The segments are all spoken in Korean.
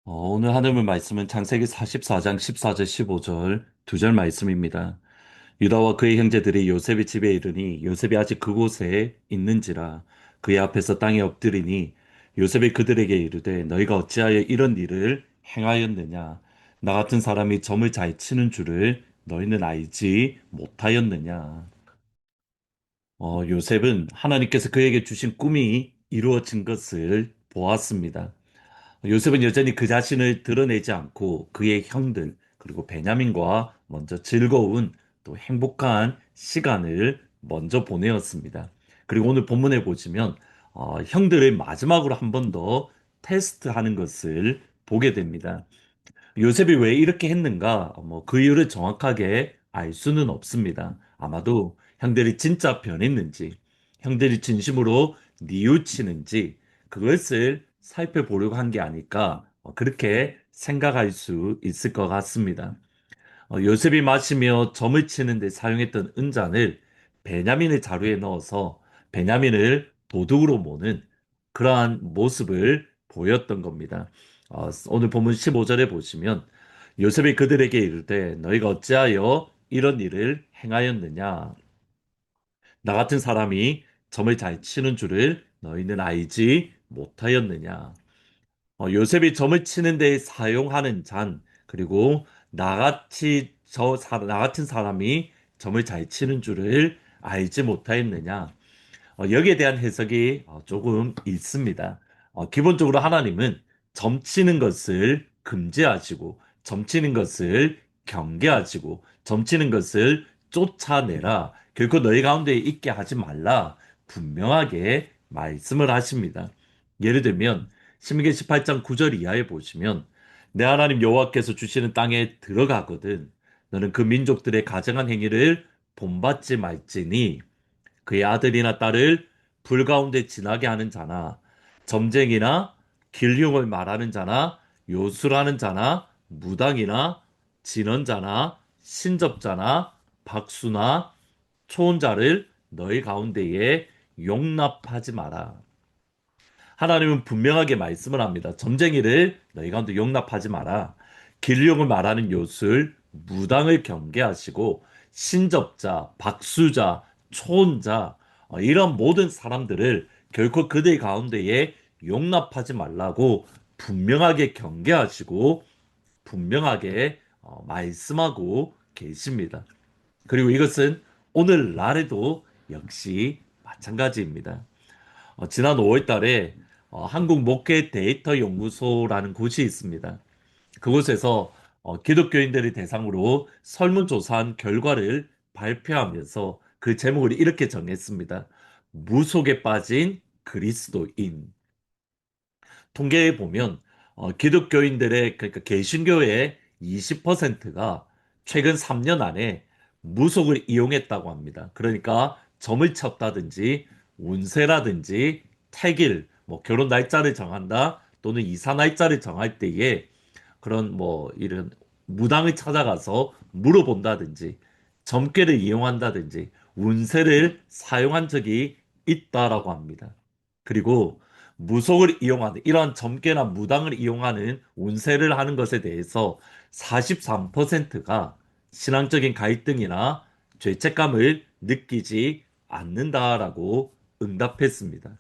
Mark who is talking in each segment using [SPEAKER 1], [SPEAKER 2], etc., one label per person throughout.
[SPEAKER 1] 오늘 하늘 말씀은 창세기 44장 14절 15절 두 절 말씀입니다. 유다와 그의 형제들이 요셉의 집에 이르니 요셉이 아직 그곳에 있는지라 그의 앞에서 땅에 엎드리니 요셉이 그들에게 이르되 너희가 어찌하여 이런 일을 행하였느냐 나 같은 사람이 점을 잘 치는 줄을 너희는 알지 못하였느냐. 요셉은 하나님께서 그에게 주신 꿈이 이루어진 것을 보았습니다. 요셉은 여전히 그 자신을 드러내지 않고 그의 형들, 그리고 베냐민과 먼저 즐거운 또 행복한 시간을 먼저 보내었습니다. 그리고 오늘 본문에 보시면 형들을 마지막으로 한 번 더 테스트하는 것을 보게 됩니다. 요셉이 왜 이렇게 했는가? 그 이유를 정확하게 알 수는 없습니다. 아마도 형들이 진짜 변했는지, 형들이 진심으로 뉘우치는지, 그것을 살펴보려고 한 게 아닐까, 그렇게 생각할 수 있을 것 같습니다. 요셉이 마시며 점을 치는데 사용했던 은잔을 베냐민의 자루에 넣어서 베냐민을 도둑으로 모는 그러한 모습을 보였던 겁니다. 오늘 본문 15절에 보시면 요셉이 그들에게 이르되 너희가 어찌하여 이런 일을 행하였느냐 나 같은 사람이 점을 잘 치는 줄을 너희는 알지 못하였느냐. 요셉이 점을 치는 데 사용하는 잔, 그리고 나 같은 사람이 점을 잘 치는 줄을 알지 못하였느냐. 여기에 대한 해석이 조금 있습니다. 기본적으로 하나님은 점치는 것을 금지하시고, 점치는 것을 경계하시고, 점치는 것을 쫓아내라. 결코 너희 가운데 있게 하지 말라. 분명하게 말씀을 하십니다. 예를 들면, 신명기 18장 9절 이하에 보시면, 내 하나님 여호와께서 주시는 땅에 들어가거든. 너는 그 민족들의 가증한 행위를 본받지 말지니, 그의 아들이나 딸을 불 가운데 지나게 하는 자나 점쟁이나 길흉을 말하는 자나 요술하는 자나 무당이나 진언자나 신접자나 박수나 초혼자를 너희 가운데에 용납하지 마라. 하나님은 분명하게 말씀을 합니다. 점쟁이를 너희 가운데 용납하지 마라. 길용을 말하는 요술, 무당을 경계하시고 신접자, 박수자, 초혼자 이런 모든 사람들을 결코 그들 가운데에 용납하지 말라고 분명하게 경계하시고 분명하게 말씀하고 계십니다. 그리고 이것은 오늘날에도 역시 마찬가지입니다. 지난 5월 달에 한국 목회 데이터 연구소라는 곳이 있습니다. 그곳에서 기독교인들을 대상으로 설문조사한 결과를 발표하면서 그 제목을 이렇게 정했습니다. 무속에 빠진 그리스도인. 통계에 보면 기독교인들의 그러니까 개신교의 20%가 최근 3년 안에 무속을 이용했다고 합니다. 그러니까 점을 쳤다든지 운세라든지 택일, 뭐 결혼 날짜를 정한다 또는 이사 날짜를 정할 때에 그런 뭐 이런 무당을 찾아가서 물어본다든지 점괘를 이용한다든지 운세를 사용한 적이 있다라고 합니다. 그리고 무속을 이용하는 이러한 점괘나 무당을 이용하는 운세를 하는 것에 대해서 43%가 신앙적인 갈등이나 죄책감을 느끼지 않는다라고 응답했습니다.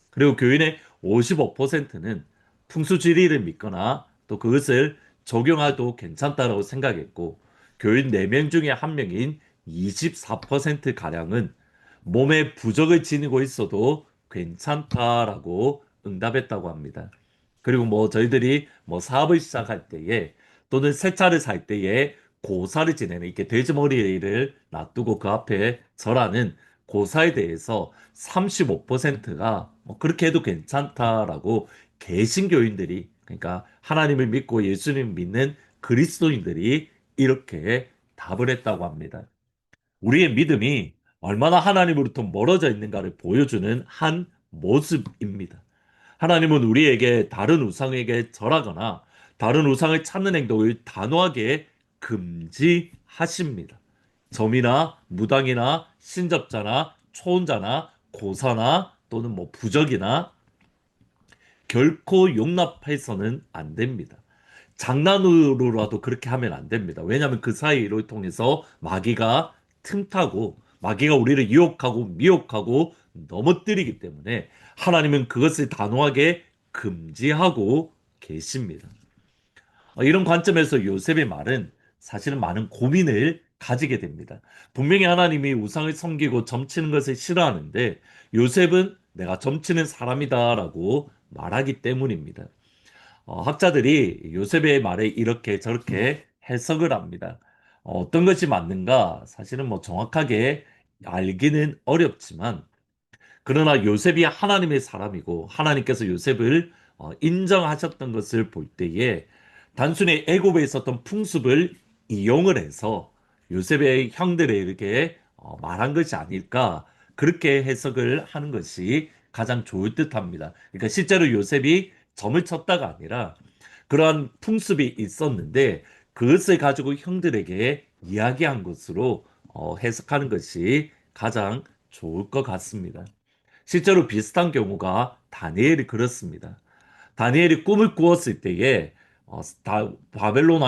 [SPEAKER 1] 그리고 교인의 55%는 풍수지리를 믿거나 또 그것을 적용해도 괜찮다라고 생각했고, 교인 4명 중에 1명인 24%가량은 몸에 부적을 지니고 있어도 괜찮다라고 응답했다고 합니다. 그리고 뭐 저희들이 뭐 사업을 시작할 때에 또는 새 차를 살 때에 고사를 지내는 이렇게 돼지머리를 놔두고 그 앞에 절하는 고사에 대해서 35%가 그렇게 해도 괜찮다라고 개신교인들이 그러니까 하나님을 믿고 예수님을 믿는 그리스도인들이 이렇게 답을 했다고 합니다. 우리의 믿음이 얼마나 하나님으로부터 멀어져 있는가를 보여주는 한 모습입니다. 하나님은 우리에게 다른 우상에게 절하거나 다른 우상을 찾는 행동을 단호하게 금지하십니다. 점이나 무당이나 신접자나 초혼자나 고사나 또는 뭐 부적이나 결코 용납해서는 안 됩니다. 장난으로라도 그렇게 하면 안 됩니다. 왜냐하면 그 사이를 통해서 마귀가 틈타고 마귀가 우리를 유혹하고 미혹하고 넘어뜨리기 때문에 하나님은 그것을 단호하게 금지하고 계십니다. 이런 관점에서 요셉의 말은 사실은 많은 고민을 가지게 됩니다. 분명히 하나님이 우상을 섬기고 점치는 것을 싫어하는데 요셉은 내가 점치는 사람이다라고 말하기 때문입니다. 학자들이 요셉의 말에 이렇게 저렇게 해석을 합니다. 어떤 것이 맞는가? 사실은 뭐 정확하게 알기는 어렵지만 그러나 요셉이 하나님의 사람이고 하나님께서 요셉을 인정하셨던 것을 볼 때에 단순히 애굽에 있었던 풍습을 이용을 해서 요셉의 형들에게 말한 것이 아닐까 그렇게 해석을 하는 것이 가장 좋을 듯합니다. 그러니까 실제로 요셉이 점을 쳤다가 아니라 그러한 풍습이 있었는데 그것을 가지고 형들에게 이야기한 것으로 해석하는 것이 가장 좋을 것 같습니다. 실제로 비슷한 경우가 다니엘이 그렇습니다. 다니엘이 꿈을 꾸었을 때에 바벨론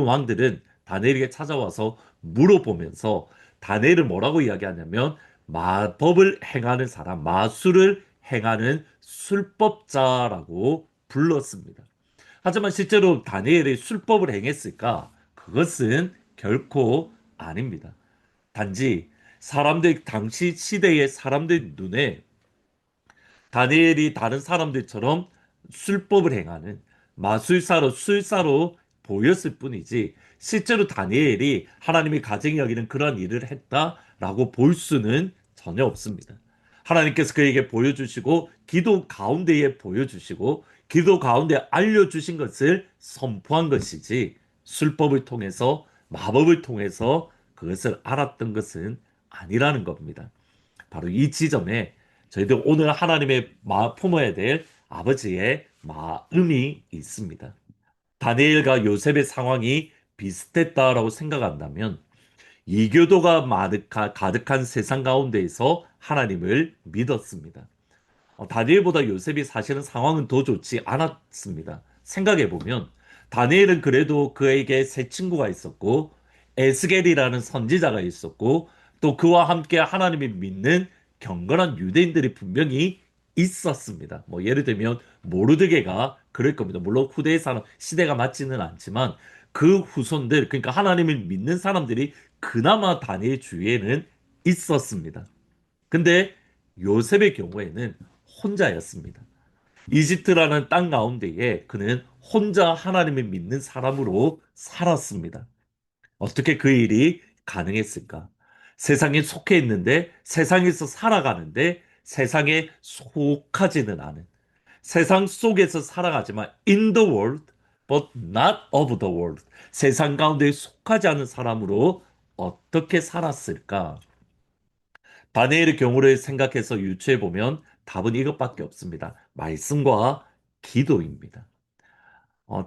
[SPEAKER 1] 왕들은 다니엘에게 찾아와서 물어보면서 다니엘을 뭐라고 이야기하냐면 마법을 행하는 사람, 마술을 행하는 술법자라고 불렀습니다. 하지만 실제로 다니엘이 술법을 행했을까? 그것은 결코 아닙니다. 단지 당시 시대의 사람들 눈에 다니엘이 다른 사람들처럼 술법을 행하는 마술사로 술사로 보였을 뿐이지 실제로 다니엘이 하나님이 가증히 여기는 그런 일을 했다라고 볼 수는 전혀 없습니다. 하나님께서 그에게 보여주시고 기도 가운데에 보여주시고 기도 가운데 알려주신 것을 선포한 것이지 술법을 통해서 마법을 통해서 그것을 알았던 것은 아니라는 겁니다. 바로 이 지점에 저희들 오늘 하나님의 품어야 될 아버지의 마음이 있습니다. 다니엘과 요셉의 상황이 비슷했다라고 생각한다면 이교도가 가득한 세상 가운데에서 하나님을 믿었습니다. 다니엘보다 요셉이 사실은 상황은 더 좋지 않았습니다. 생각해보면 다니엘은 그래도 그에게 세 친구가 있었고 에스겔이라는 선지자가 있었고 또 그와 함께 하나님을 믿는 경건한 유대인들이 분명히 있었습니다. 뭐 예를 들면 모르드게가 그럴 겁니다. 물론 후대의 사람 시대가 맞지는 않지만 그 후손들 그러니까 하나님을 믿는 사람들이 그나마 다니엘 주위에는 있었습니다. 근데 요셉의 경우에는 혼자였습니다. 이집트라는 땅 가운데에 그는 혼자 하나님을 믿는 사람으로 살았습니다. 어떻게 그 일이 가능했을까? 세상에 속해 있는데 세상에서 살아가는데 세상에 속하지는 않은 세상 속에서 살아가지만 in the world but not of the world 세상 가운데 속하지 않은 사람으로 어떻게 살았을까? 다니엘의 경우를 생각해서 유추해 보면 답은 이것밖에 없습니다. 말씀과 기도입니다.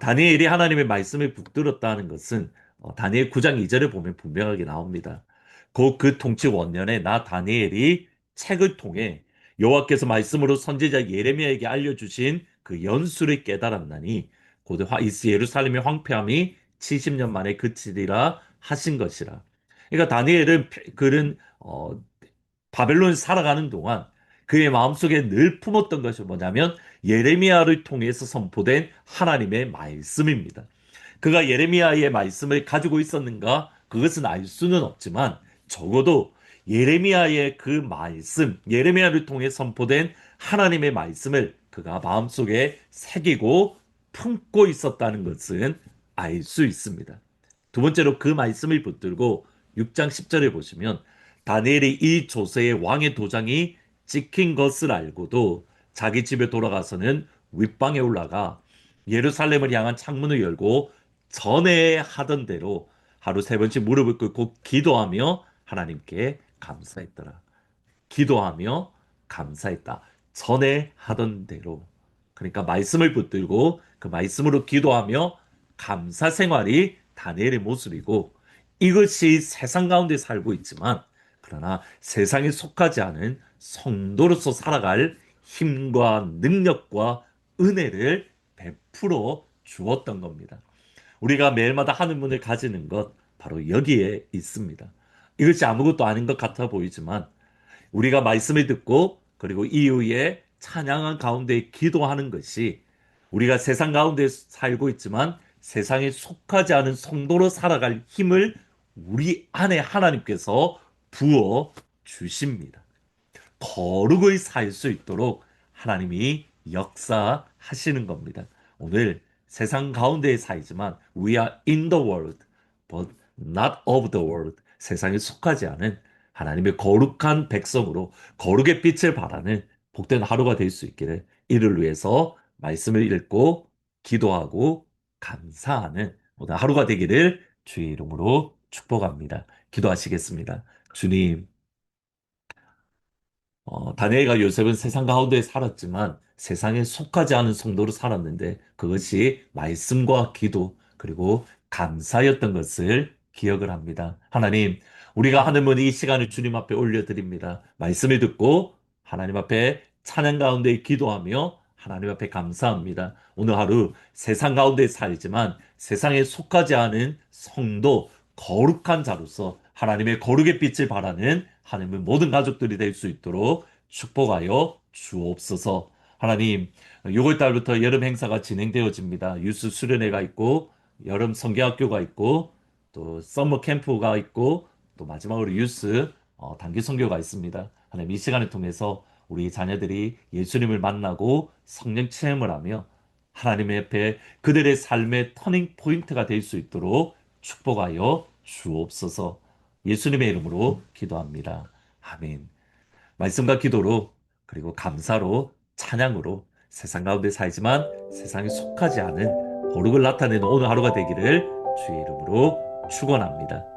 [SPEAKER 1] 다니엘이 하나님의 말씀을 붙들었다는 것은 다니엘 9장 2절에 보면 분명하게 나옵니다. 곧 그 통치 원년에 나 다니엘이 책을 통해 여호와께서 말씀으로 선지자 예레미야에게 알려주신 그 연수를 깨달았나니 곧 예루살렘의 황폐함이 70년 만에 그치리라 하신 것이라. 그러니까 다니엘은 그는 바벨론을 살아가는 동안 그의 마음속에 늘 품었던 것이 뭐냐면 예레미야를 통해서 선포된 하나님의 말씀입니다. 그가 예레미야의 말씀을 가지고 있었는가? 그것은 알 수는 없지만 적어도 예레미야의 그 말씀, 예레미야를 통해 선포된 하나님의 말씀을 그가 마음속에 새기고 품고 있었다는 것은 알 수 있습니다. 두 번째로 그 말씀을 붙들고 6장 10절에 보시면 다니엘이 이 조서의 왕의 도장이 찍힌 것을 알고도 자기 집에 돌아가서는 윗방에 올라가 예루살렘을 향한 창문을 열고 전에 하던 대로 하루 세 번씩 무릎을 꿇고 기도하며 하나님께 감사했더라. 기도하며 감사했다. 전에 하던 대로. 그러니까 말씀을 붙들고 그 말씀으로 기도하며 감사 생활이 다니엘의 모습이고 이것이 세상 가운데 살고 있지만 그러나 세상에 속하지 않은 성도로서 살아갈 힘과 능력과 은혜를 베풀어 주었던 겁니다. 우리가 매일마다 하늘 문을 가지는 것 바로 여기에 있습니다. 이것이 아무것도 아닌 것 같아 보이지만 우리가 말씀을 듣고 그리고 이후에 찬양한 가운데 기도하는 것이 우리가 세상 가운데 살고 있지만 세상에 속하지 않은 성도로 살아갈 힘을 우리 안에 하나님께서 부어 주십니다. 거룩을 살 수 있도록 하나님이 역사하시는 겁니다. 오늘 세상 가운데에 살지만 we are in the world but not of the world. 세상에 속하지 않은 하나님의 거룩한 백성으로 거룩의 빛을 발하는 복된 하루가 될 수 있기를 이를 위해서 말씀을 읽고 기도하고 감사하는 오늘 하루가 되기를 주의 이름으로 축복합니다. 기도하시겠습니다. 주님, 다니엘과 요셉은 세상 가운데 살았지만 세상에 속하지 않은 성도로 살았는데 그것이 말씀과 기도 그리고 감사였던 것을 기억을 합니다. 하나님, 우리가 하는 문 이 시간을 주님 앞에 올려드립니다. 말씀을 듣고 하나님 앞에 찬양 가운데 기도하며 하나님 앞에 감사합니다. 오늘 하루 세상 가운데 살지만 세상에 속하지 않은 성도, 거룩한 자로서 하나님의 거룩의 빛을 발하는 하나님의 모든 가족들이 될 수 있도록 축복하여 주옵소서. 하나님, 6월달부터 여름 행사가 진행되어집니다. 유스 수련회가 있고, 여름 성경학교가 있고, 또 서머 캠프가 있고, 또 마지막으로 유스 단기 선교가 있습니다. 하나님 이 시간을 통해서 우리 자녀들이 예수님을 만나고 성령 체험을 하며 하나님의 옆에 그들의 삶의 터닝 포인트가 될 수 있도록 축복하여 주옵소서. 예수님의 이름으로 기도합니다. 아멘. 말씀과 기도로 그리고 감사로 찬양으로 세상 가운데 살지만 세상에 속하지 않은 거룩을 나타내는 오늘 하루가 되기를 주의 이름으로 축원합니다.